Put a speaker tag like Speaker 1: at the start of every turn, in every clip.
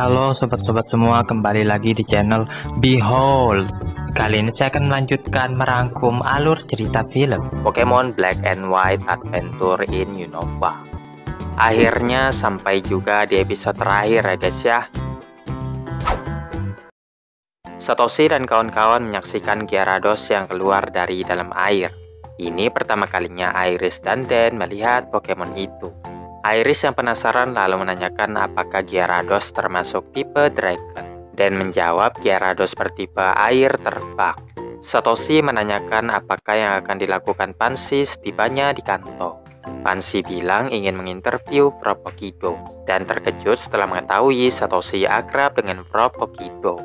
Speaker 1: Halo sobat-sobat semua, kembali lagi di channel Behold. Kali ini saya akan melanjutkan merangkum alur cerita film Pokemon Black and White Adventure in Unova. Akhirnya sampai juga di episode terakhir ya guys ya. Satoshi dan kawan-kawan menyaksikan Gyarados yang keluar dari dalam air. Ini pertama kalinya Iris dan Dan melihat Pokemon itu. Iris yang penasaran lalu menanyakan apakah Gyarados termasuk tipe Dragon. Dan menjawab Gyarados bertipe air terbang. Satoshi menanyakan apakah yang akan dilakukan Pansy setibanya di Kanto. Pansy bilang ingin menginterview Propokido. Dan terkejut setelah mengetahui Satoshi akrab dengan Propokido.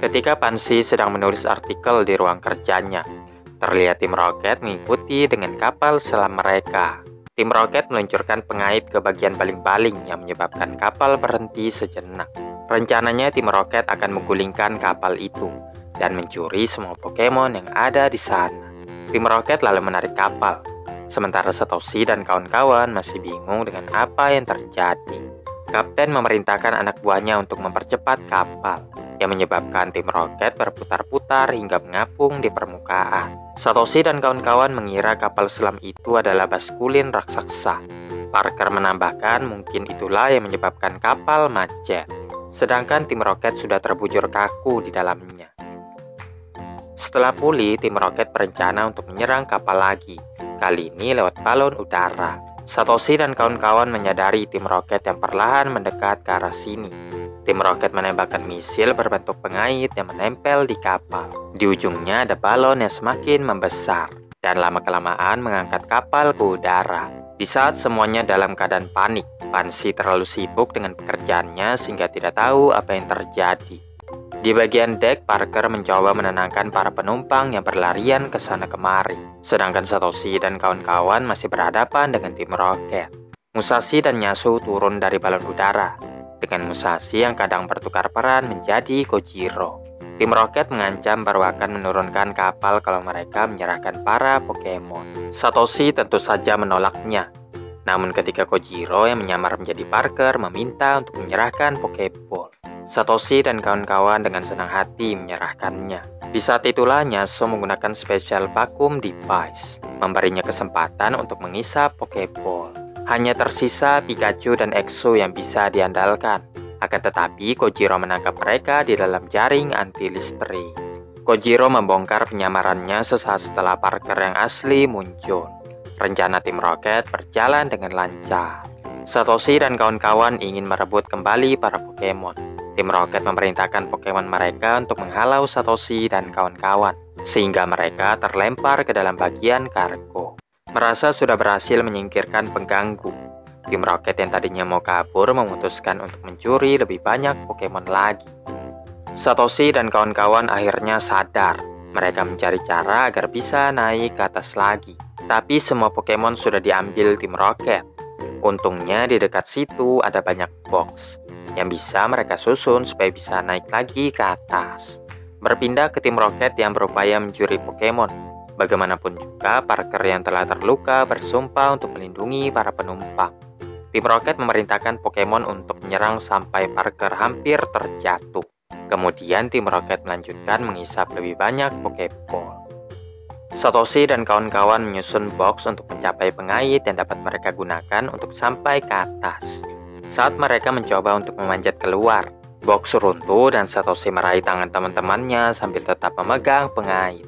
Speaker 1: Ketika Pansy sedang menulis artikel di ruang kerjanya, terlihat tim Rocket mengikuti dengan kapal selam mereka. Tim Rocket meluncurkan pengait ke bagian baling-baling yang menyebabkan kapal berhenti sejenak. Rencananya tim Rocket akan menggulingkan kapal itu dan mencuri semua Pokemon yang ada di sana. Tim Rocket lalu menarik kapal, sementara Satoshi dan kawan-kawan masih bingung dengan apa yang terjadi. Kapten memerintahkan anak buahnya untuk mempercepat kapal, yang menyebabkan tim Rocket berputar-putar hingga mengapung di permukaan. Satoshi dan kawan-kawan mengira kapal selam itu adalah baskulin raksasa. Parker menambahkan mungkin itulah yang menyebabkan kapal macet. Sedangkan tim Rocket sudah terbujur kaku di dalamnya. Setelah pulih, tim Rocket berencana untuk menyerang kapal lagi. Kali ini lewat balon udara. Satoshi dan kawan-kawan menyadari tim Rocket yang perlahan mendekat ke arah sini. Tim Rocket menembakkan misil berbentuk pengait yang menempel di kapal. Di ujungnya ada balon yang semakin membesar dan lama-kelamaan mengangkat kapal ke udara. Di saat semuanya dalam keadaan panik, Pansy terlalu sibuk dengan pekerjaannya sehingga tidak tahu apa yang terjadi. Di bagian dek, Parker mencoba menenangkan para penumpang yang berlarian ke sana kemari. Sedangkan Satoshi dan kawan-kawan masih berhadapan dengan tim Rocket. Musashi dan Nyasu turun dari balon udara, dengan Musashi yang kadang bertukar peran menjadi Kojiro. Tim Rocket mengancam baru akan menurunkan kapal kalau mereka menyerahkan para Pokemon. Satoshi tentu saja menolaknya. Namun ketika Kojiro yang menyamar menjadi Parker meminta untuk menyerahkan Pokeball, Satoshi dan kawan-kawan dengan senang hati menyerahkannya. Di saat itulah Nyasu menggunakan special vacuum device, memberinya kesempatan untuk mengisap Pokeball. Hanya tersisa Pikachu dan Exo yang bisa diandalkan. Akan tetapi Kojiro menangkap mereka di dalam jaring anti-listrik. Kojiro membongkar penyamarannya sesaat setelah Parker yang asli muncul. Rencana tim Rocket berjalan dengan lancar. Satoshi dan kawan-kawan ingin merebut kembali para Pokemon. Tim Rocket memerintahkan Pokemon mereka untuk menghalau Satoshi dan kawan-kawan, sehingga mereka terlempar ke dalam bagian kargo. Merasa sudah berhasil menyingkirkan pengganggu, tim Rocket yang tadinya mau kabur memutuskan untuk mencuri lebih banyak Pokemon lagi. Satoshi dan kawan-kawan akhirnya sadar. Mereka mencari cara agar bisa naik ke atas lagi. Tapi semua Pokemon sudah diambil tim Rocket. Untungnya di dekat situ ada banyak box yang bisa mereka susun supaya bisa naik lagi ke atas. Berpindah ke tim Rocket yang berupaya mencuri Pokemon. Bagaimanapun juga, Parker yang telah terluka bersumpah untuk melindungi para penumpang. Tim Rocket memerintahkan Pokemon untuk menyerang sampai Parker hampir terjatuh. Kemudian tim Rocket melanjutkan menghisap lebih banyak Pokeball. Satoshi dan kawan-kawan menyusun box untuk mencapai pengait yang dapat mereka gunakan untuk sampai ke atas. Saat mereka mencoba untuk memanjat keluar, box runtuh dan Satoshi meraih tangan teman-temannya sambil tetap memegang pengait.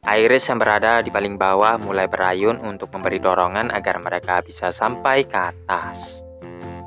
Speaker 1: Iris yang berada di paling bawah mulai berayun untuk memberi dorongan agar mereka bisa sampai ke atas.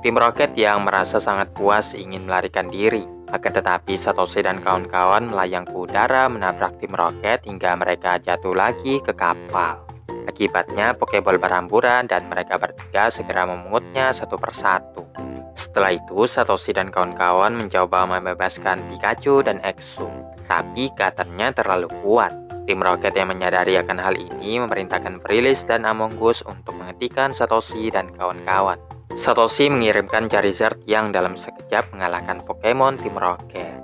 Speaker 1: Tim Rocket yang merasa sangat puas ingin melarikan diri, akan tetapi Satoshi dan kawan-kawan melayang ke udara menabrak tim Rocket hingga mereka jatuh lagi ke kapal. Akibatnya Pokeball berhamburan dan mereka bertiga segera memungutnya satu persatu. Setelah itu Satoshi dan kawan-kawan mencoba membebaskan Pikachu dan Exo, tapi katanya terlalu kuat. Tim Rocket yang menyadari akan hal ini memerintahkan Brilis dan Amogus untuk menghentikan Satoshi dan kawan-kawan. Satoshi mengirimkan Charizard yang dalam sekejap mengalahkan Pokemon tim Rocket.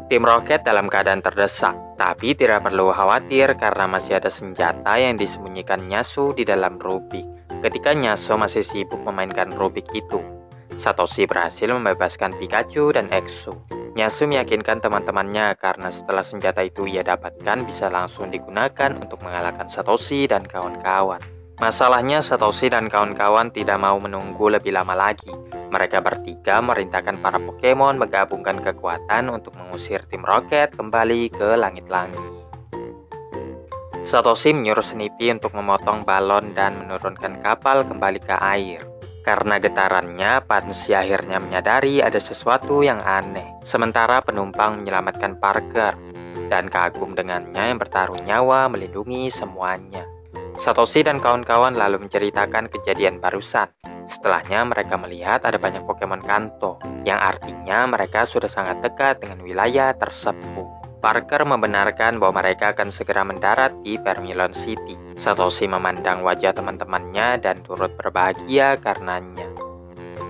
Speaker 1: Tim Rocket dalam keadaan terdesak, tapi tidak perlu khawatir karena masih ada senjata yang disembunyikan Nyasu di dalam Rubik. Ketika Nyasu masih sibuk memainkan Rubik itu, Satoshi berhasil membebaskan Pikachu dan Exo. Nyasu meyakinkan teman-temannya karena setelah senjata itu ia dapatkan bisa langsung digunakan untuk mengalahkan Satoshi dan kawan-kawan. Masalahnya Satoshi dan kawan-kawan tidak mau menunggu lebih lama lagi. Mereka bertiga merintahkan para Pokemon menggabungkan kekuatan untuk mengusir tim Rocket kembali ke langit-langit. Satoshi menyuruh Snippy untuk memotong balon dan menurunkan kapal kembali ke air. Karena getarannya, Pansy akhirnya menyadari ada sesuatu yang aneh. Sementara penumpang menyelamatkan Parker dan kagum dengannya yang bertaruh nyawa melindungi semuanya. Satoshi dan kawan-kawan lalu menceritakan kejadian barusan. Setelahnya mereka melihat ada banyak Pokemon Kanto, yang artinya mereka sudah sangat dekat dengan wilayah tersebut. Parker membenarkan bahwa mereka akan segera mendarat di Vermilion City. Satoshi memandang wajah teman-temannya dan turut berbahagia karenanya.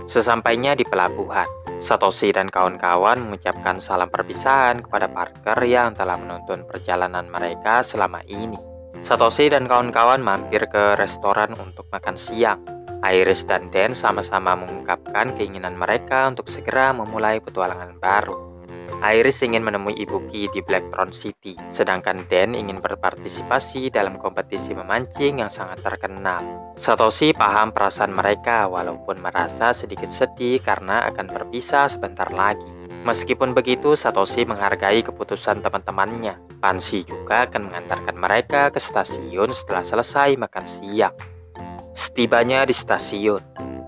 Speaker 1: Sesampainya di pelabuhan, Satoshi dan kawan-kawan mengucapkan salam perpisahan kepada Parker yang telah menonton perjalanan mereka selama ini. Satoshi dan kawan-kawan mampir ke restoran untuk makan siang. Iris dan Dan sama-sama mengungkapkan keinginan mereka untuk segera memulai petualangan baru. Iris ingin menemui Ibuki di Blackthorn City, sedangkan Dan ingin berpartisipasi dalam kompetisi memancing yang sangat terkenal. Satoshi paham perasaan mereka walaupun merasa sedikit sedih karena akan berpisah sebentar lagi. Meskipun begitu, Satoshi menghargai keputusan teman-temannya. Pansy juga akan mengantarkan mereka ke stasiun setelah selesai makan siang. Setibanya di stasiun,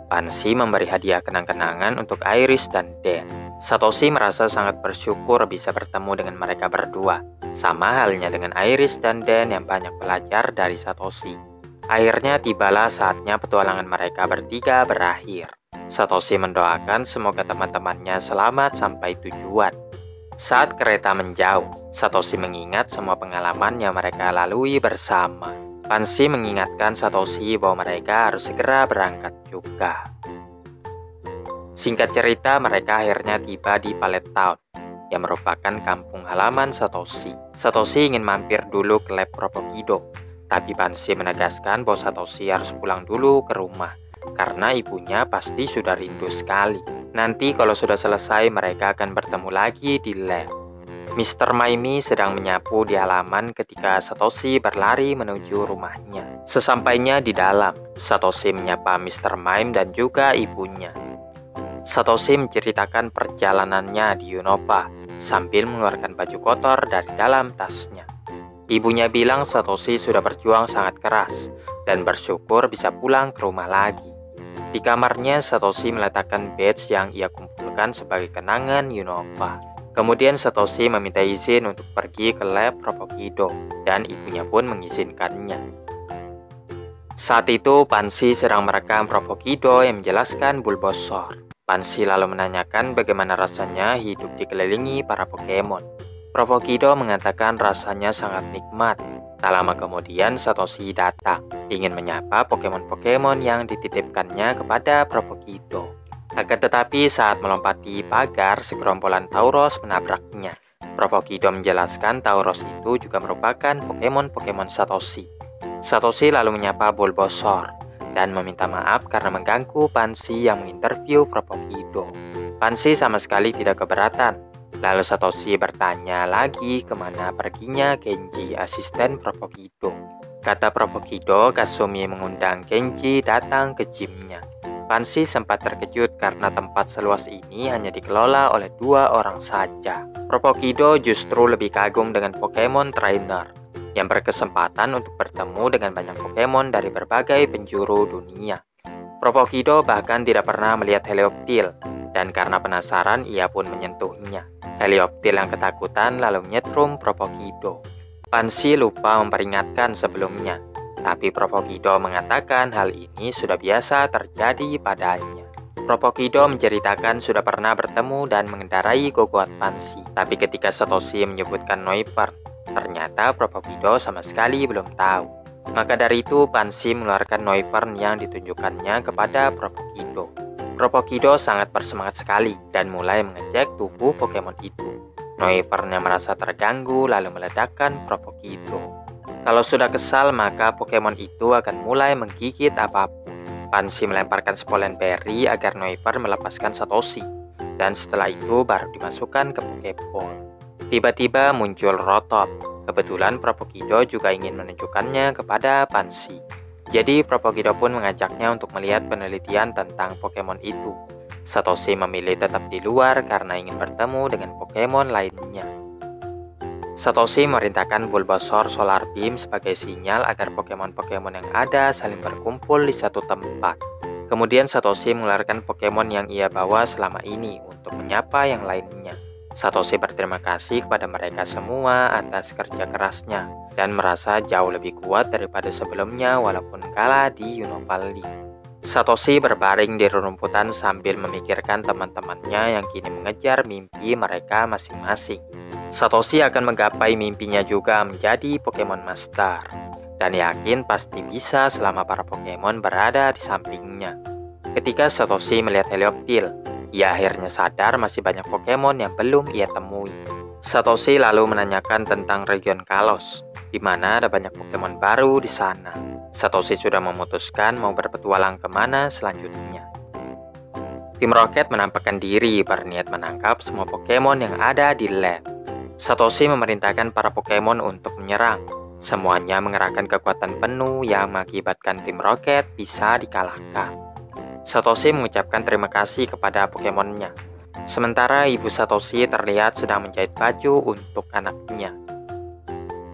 Speaker 1: Pansy memberi hadiah kenang-kenangan untuk Iris dan Dan. Satoshi merasa sangat bersyukur bisa bertemu dengan mereka berdua. Sama halnya dengan Iris dan Dan yang banyak belajar dari Satoshi. Akhirnya tibalah saatnya petualangan mereka bertiga berakhir. Satoshi mendoakan semoga teman-temannya selamat sampai tujuan. Saat kereta menjauh, Satoshi mengingat semua pengalaman yang mereka lalui bersama. Pansy mengingatkan Satoshi bahwa mereka harus segera berangkat juga. Singkat cerita, mereka akhirnya tiba di Pallet Town, yang merupakan kampung halaman Satoshi. Satoshi ingin mampir dulu ke lab Propokido, tapi Pansy menegaskan bahwa Satoshi harus pulang dulu ke rumah, karena ibunya pasti sudah rindu sekali. Nanti kalau sudah selesai, mereka akan bertemu lagi di lab. Mr. Mime sedang menyapu di halaman ketika Satoshi berlari menuju rumahnya. Sesampainya di dalam, Satoshi menyapa Mr. Mime dan juga ibunya. Satoshi menceritakan perjalanannya di Unova sambil mengeluarkan baju kotor dari dalam tasnya. Ibunya bilang Satoshi sudah berjuang sangat keras dan bersyukur bisa pulang ke rumah lagi. Di kamarnya, Satoshi meletakkan badge yang ia kumpulkan sebagai kenangan Unova. Kemudian Satoshi meminta izin untuk pergi ke lab Propokido dan ibunya pun mengizinkannya. Saat itu Pansy sedang merekam Propokido yang menjelaskan Bulbasaur. Pansy lalu menanyakan bagaimana rasanya hidup dikelilingi para Pokemon. Propokido mengatakan rasanya sangat nikmat. Tak lama kemudian Satoshi datang, ingin menyapa Pokemon-Pokemon yang dititipkannya kepada Propokido. Akan tetapi saat melompati pagar, segerombolan Tauros menabraknya. Propokido menjelaskan Tauros itu juga merupakan Pokemon-Pokemon Satoshi. Satoshi lalu menyapa Bulbasaur dan meminta maaf karena mengganggu Pansy yang menginterview Propokido. Pansy sama sekali tidak keberatan. Lalu Satoshi bertanya lagi kemana perginya Genji, asisten Propokido. Kata Propokido, Kasumi mengundang Genji datang ke gymnya. Pansy sempat terkejut karena tempat seluas ini hanya dikelola oleh 2 orang saja. Propokido justru lebih kagum dengan Pokemon Trainer yang berkesempatan untuk bertemu dengan banyak Pokemon dari berbagai penjuru dunia. Propokido bahkan tidak pernah melihat Helioptile, dan karena penasaran ia pun menyentuhnya. Helioptile yang ketakutan lalu menyetrum Propokido. Pansy lupa memperingatkan sebelumnya, tapi Propokido mengatakan hal ini sudah biasa terjadi padanya. Propokido menceritakan sudah pernah bertemu dan mengendarai Gogoat Pansy, tapi ketika Satoshi menyebutkan Noivern, ternyata Propokido sama sekali belum tahu. Maka dari itu Pansy mengeluarkan Noivern yang ditunjukkannya kepada Propokido. Propokido sangat bersemangat sekali dan mulai mengecek tubuh Pokemon itu. Noivern yang merasa terganggu lalu meledakkan Propokido. Kalau sudah kesal maka Pokemon itu akan mulai menggigit apapun. Pansy melemparkan spolen berry agar Noivern melepaskan Satoshi, dan setelah itu baru dimasukkan ke Pokéball. Tiba-tiba muncul Rotop. Kebetulan Propokido juga ingin menunjukkannya kepada Pansy. Jadi Propokido pun mengajaknya untuk melihat penelitian tentang Pokemon itu. Satoshi memilih tetap di luar karena ingin bertemu dengan Pokemon lainnya. Satoshi memerintahkan Bulbasaur Solar Beam sebagai sinyal agar Pokemon-Pokemon yang ada saling berkumpul di satu tempat. Kemudian Satoshi mengeluarkan Pokemon yang ia bawa selama ini untuk menyapa yang lainnya. Satoshi berterima kasih kepada mereka semua atas kerja kerasnya dan merasa jauh lebih kuat daripada sebelumnya walaupun kalah di Unova League. Satoshi berbaring di rerumputan sambil memikirkan teman-temannya yang kini mengejar mimpi mereka masing-masing. Satoshi akan menggapai mimpinya juga menjadi Pokemon Master, dan yakin pasti bisa selama para Pokemon berada di sampingnya. Ketika Satoshi melihat Helioptile, ia akhirnya sadar masih banyak Pokemon yang belum ia temui. Satoshi lalu menanyakan tentang region Kalos, di mana ada banyak Pokemon baru di sana. Satoshi sudah memutuskan mau berpetualang kemana selanjutnya. Tim Rocket menampakkan diri berniat menangkap semua Pokemon yang ada di lab. Satoshi memerintahkan para Pokemon untuk menyerang. Semuanya mengerahkan kekuatan penuh yang mengakibatkan tim Rocket bisa dikalahkan. Satoshi mengucapkan terima kasih kepada Pokemonnya. Sementara ibu Satoshi terlihat sedang menjahit baju untuk anaknya.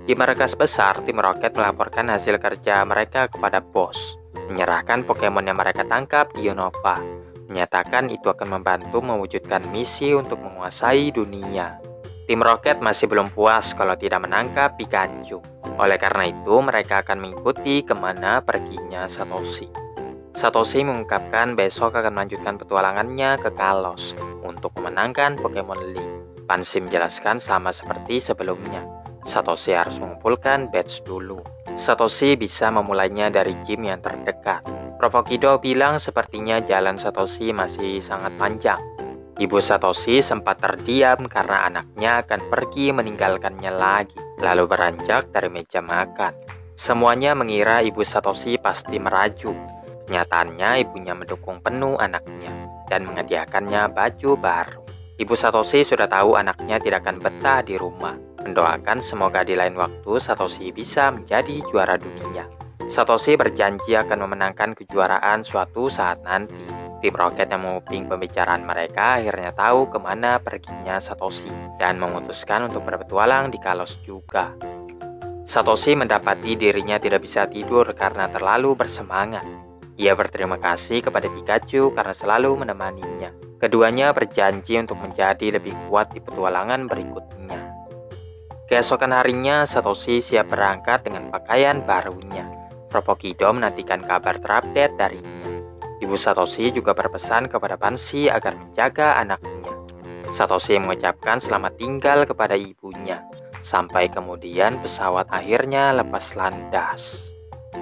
Speaker 1: Di markas besar, tim Rocket melaporkan hasil kerja mereka kepada bos, menyerahkan Pokemon yang mereka tangkap di Unova, menyatakan itu akan membantu mewujudkan misi untuk menguasai dunia. Tim Rocket masih belum puas kalau tidak menangkap Pikachu. Oleh karena itu, mereka akan mengikuti kemana perginya Satoshi. Satoshi mengungkapkan besok akan melanjutkan petualangannya ke Kalos untuk memenangkan Pokemon League. Pansy menjelaskan sama seperti sebelumnya. Satoshi harus mengumpulkan badge dulu. Satoshi bisa memulainya dari gym yang terdekat. Propokido bilang sepertinya jalan Satoshi masih sangat panjang. Ibu Satoshi sempat terdiam karena anaknya akan pergi meninggalkannya lagi, lalu beranjak dari meja makan. Semuanya mengira ibu Satoshi pasti merajuk. Kenyataannya ibunya mendukung penuh anaknya dan menghadiahkannya baju baru. Ibu Satoshi sudah tahu anaknya tidak akan betah di rumah. Mendoakan semoga di lain waktu Satoshi bisa menjadi juara dunia. Satoshi berjanji akan memenangkan kejuaraan suatu saat nanti. Tim Rocket yang menguping pembicaraan mereka akhirnya tahu kemana perginya Satoshi dan memutuskan untuk berpetualang di Kalos juga. Satoshi mendapati dirinya tidak bisa tidur karena terlalu bersemangat. Ia berterima kasih kepada Pikachu karena selalu menemaninya. Keduanya berjanji untuk menjadi lebih kuat di petualangan berikutnya. Keesokan harinya, Satoshi siap berangkat dengan pakaian barunya. Propokido menantikan kabar terupdate darinya. Ibu Satoshi juga berpesan kepada Pansy agar menjaga anaknya. Satoshi mengucapkan selamat tinggal kepada ibunya, sampai kemudian pesawat akhirnya lepas landas.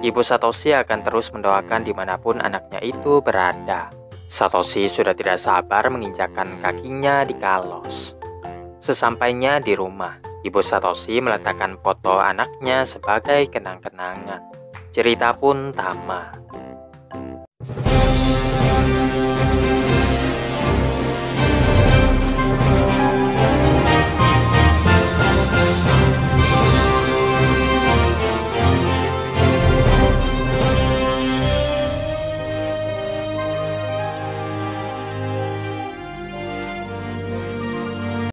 Speaker 1: Ibu Satoshi akan terus mendoakan dimanapun anaknya itu berada. Satoshi sudah tidak sabar menginjakkan kakinya di Kalos. Sesampainya di rumah, ibu Satoshi meletakkan foto anaknya sebagai kenang-kenangan. Cerita pun tamat.